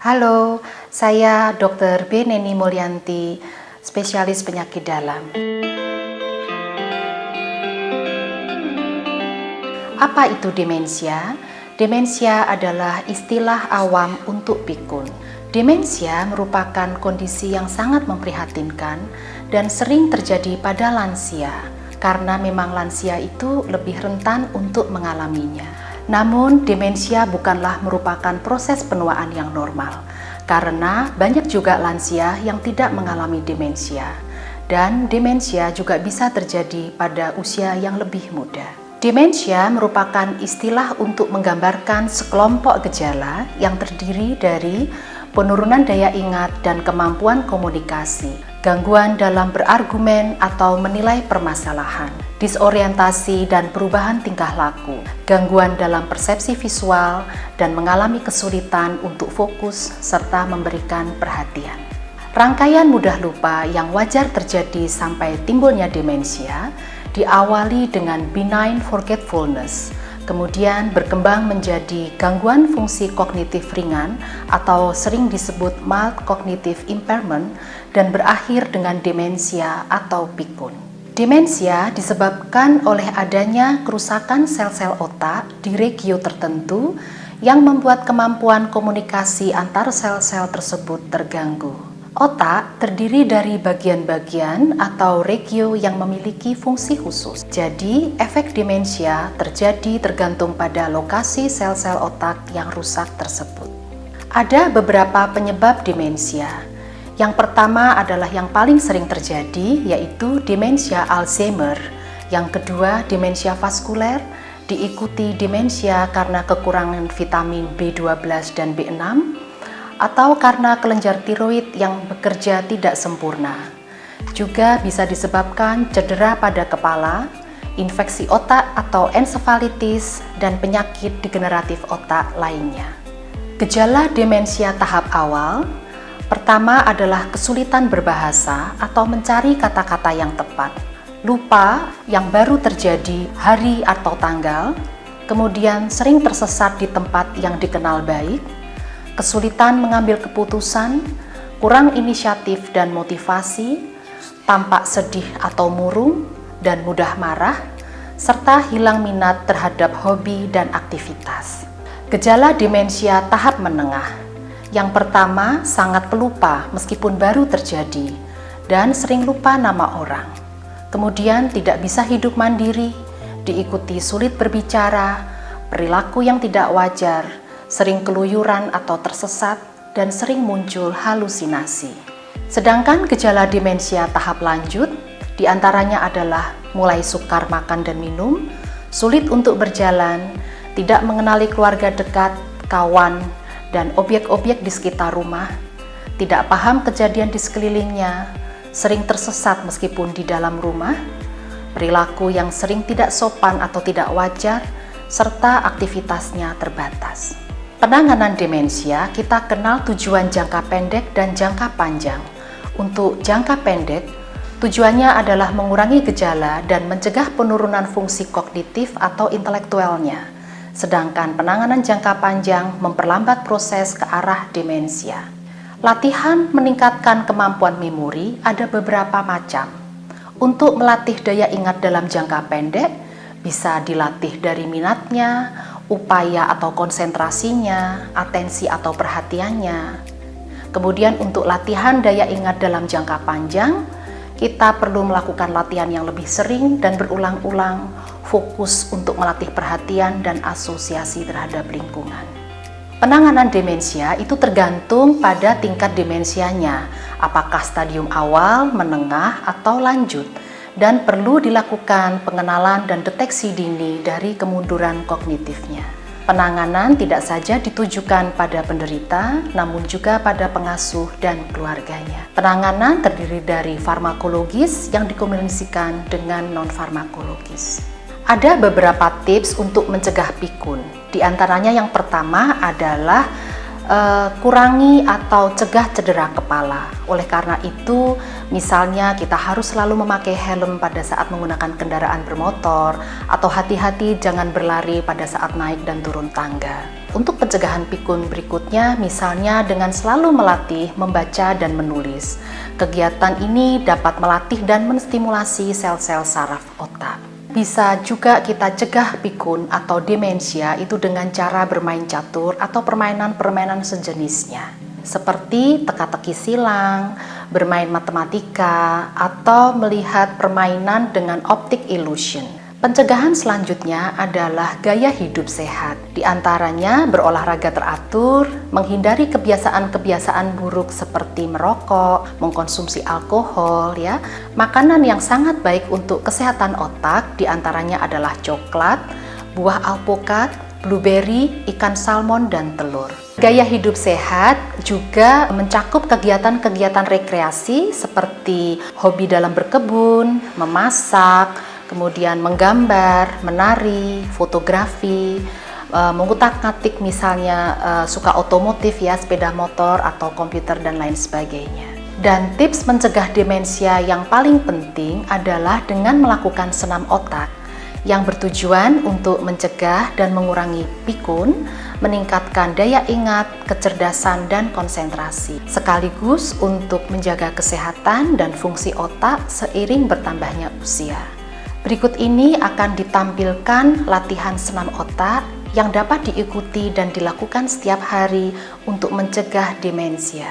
Halo, saya Dr. B. Neni Mulyanti, spesialis penyakit dalam. Apa itu demensia? Demensia adalah istilah awam untuk pikun. Demensia merupakan kondisi yang sangat memprihatinkan dan sering terjadi pada lansia, karena memang lansia itu lebih rentan untuk mengalaminya. Namun, demensia bukanlah merupakan proses penuaan yang normal, karena banyak juga lansia yang tidak mengalami demensia, dan demensia juga bisa terjadi pada usia yang lebih muda. Demensia merupakan istilah untuk menggambarkan sekelompok gejala yang terdiri dari penurunan daya ingat dan kemampuan komunikasi, gangguan dalam berargumen atau menilai permasalahan, disorientasi dan perubahan tingkah laku, gangguan dalam persepsi visual, dan mengalami kesulitan untuk fokus serta memberikan perhatian. Rangkaian mudah lupa yang wajar terjadi sampai timbulnya demensia diawali dengan benign forgetfulness, kemudian berkembang menjadi gangguan fungsi kognitif ringan atau sering disebut mild cognitive impairment, dan berakhir dengan demensia atau pikun. Demensia disebabkan oleh adanya kerusakan sel-sel otak di regio tertentu yang membuat kemampuan komunikasi antar sel-sel tersebut terganggu. Otak terdiri dari bagian-bagian atau regio yang memiliki fungsi khusus. Jadi, efek demensia terjadi tergantung pada lokasi sel-sel otak yang rusak tersebut. Ada beberapa penyebab demensia. Yang pertama adalah yang paling sering terjadi, yaitu demensia Alzheimer. Yang kedua, demensia vaskuler, diikuti demensia karena kekurangan vitamin B12 dan B6, atau karena kelenjar tiroid yang bekerja tidak sempurna. Juga bisa disebabkan cedera pada kepala, infeksi otak atau ensefalitis, dan penyakit degeneratif otak lainnya. Gejala demensia tahap awal, pertama adalah kesulitan berbahasa atau mencari kata-kata yang tepat, lupa yang baru terjadi hari atau tanggal, kemudian sering tersesat di tempat yang dikenal baik, kesulitan mengambil keputusan, kurang inisiatif dan motivasi, tampak sedih atau murung, dan mudah marah, serta hilang minat terhadap hobi dan aktivitas. Gejala demensia tahap menengah. Yang pertama, sangat pelupa meskipun baru terjadi, dan sering lupa nama orang. Kemudian tidak bisa hidup mandiri, diikuti sulit berbicara, perilaku yang tidak wajar, sering keluyuran atau tersesat, dan sering muncul halusinasi. Sedangkan gejala demensia tahap lanjut diantaranya adalah mulai sukar makan dan minum, sulit untuk berjalan, tidak mengenali keluarga dekat, kawan, dan objek-objek di sekitar rumah, tidak paham kejadian di sekelilingnya, sering tersesat meskipun di dalam rumah, perilaku yang sering tidak sopan atau tidak wajar, serta aktivitasnya terbatas. Penanganan demensia kita kenal tujuan jangka pendek dan jangka panjang. Untuk jangka pendek, tujuannya adalah mengurangi gejala dan mencegah penurunan fungsi kognitif atau intelektualnya. Sedangkan penanganan jangka panjang memperlambat proses ke arah demensia. Latihan meningkatkan kemampuan memori ada beberapa macam. Untuk melatih daya ingat dalam jangka pendek, bisa dilatih dari minatnya, upaya atau konsentrasinya, atensi atau perhatiannya. Kemudian untuk latihan daya ingat dalam jangka panjang, kita perlu melakukan latihan yang lebih sering dan berulang-ulang, fokus untuk melatih perhatian dan asosiasi terhadap lingkungan. Penanganan demensia itu tergantung pada tingkat demensianya, apakah stadium awal, menengah, atau lanjut, dan perlu dilakukan pengenalan dan deteksi dini dari kemunduran kognitifnya. Penanganan tidak saja ditujukan pada penderita, namun juga pada pengasuh dan keluarganya. Penanganan terdiri dari farmakologis yang dikombinasikan dengan non-farmakologis. Ada beberapa tips untuk mencegah pikun. Di antaranya yang pertama adalah kurangi atau cegah cedera kepala. Oleh karena itu, misalnya kita harus selalu memakai helm pada saat menggunakan kendaraan bermotor, atau hati-hati jangan berlari pada saat naik dan turun tangga. Untuk pencegahan pikun berikutnya, misalnya dengan selalu melatih membaca dan menulis. Kegiatan ini dapat melatih dan menstimulasi sel-sel saraf otak. Bisa juga kita cegah pikun atau demensia itu dengan cara bermain catur atau permainan-permainan sejenisnya, seperti teka-teki silang, bermain matematika, atau melihat permainan dengan optic illusion. Pencegahan selanjutnya adalah gaya hidup sehat. Di antaranya berolahraga teratur, menghindari kebiasaan-kebiasaan buruk seperti merokok, mengkonsumsi alkohol, ya. Makanan yang sangat baik untuk kesehatan otak di antaranya adalah coklat, buah alpukat, blueberry, ikan salmon, dan telur. Gaya hidup sehat juga mencakup kegiatan-kegiatan rekreasi seperti hobi dalam berkebun, memasak, kemudian menggambar, menari, fotografi, mengutak-atik misalnya suka otomotif ya, sepeda motor atau komputer dan lain sebagainya. Dan tips mencegah demensia yang paling penting adalah dengan melakukan senam otak yang bertujuan untuk mencegah dan mengurangi pikun, meningkatkan daya ingat, kecerdasan, dan konsentrasi, sekaligus untuk menjaga kesehatan dan fungsi otak seiring bertambahnya usia. Berikut ini akan ditampilkan latihan senam otak yang dapat diikuti dan dilakukan setiap hari untuk mencegah demensia.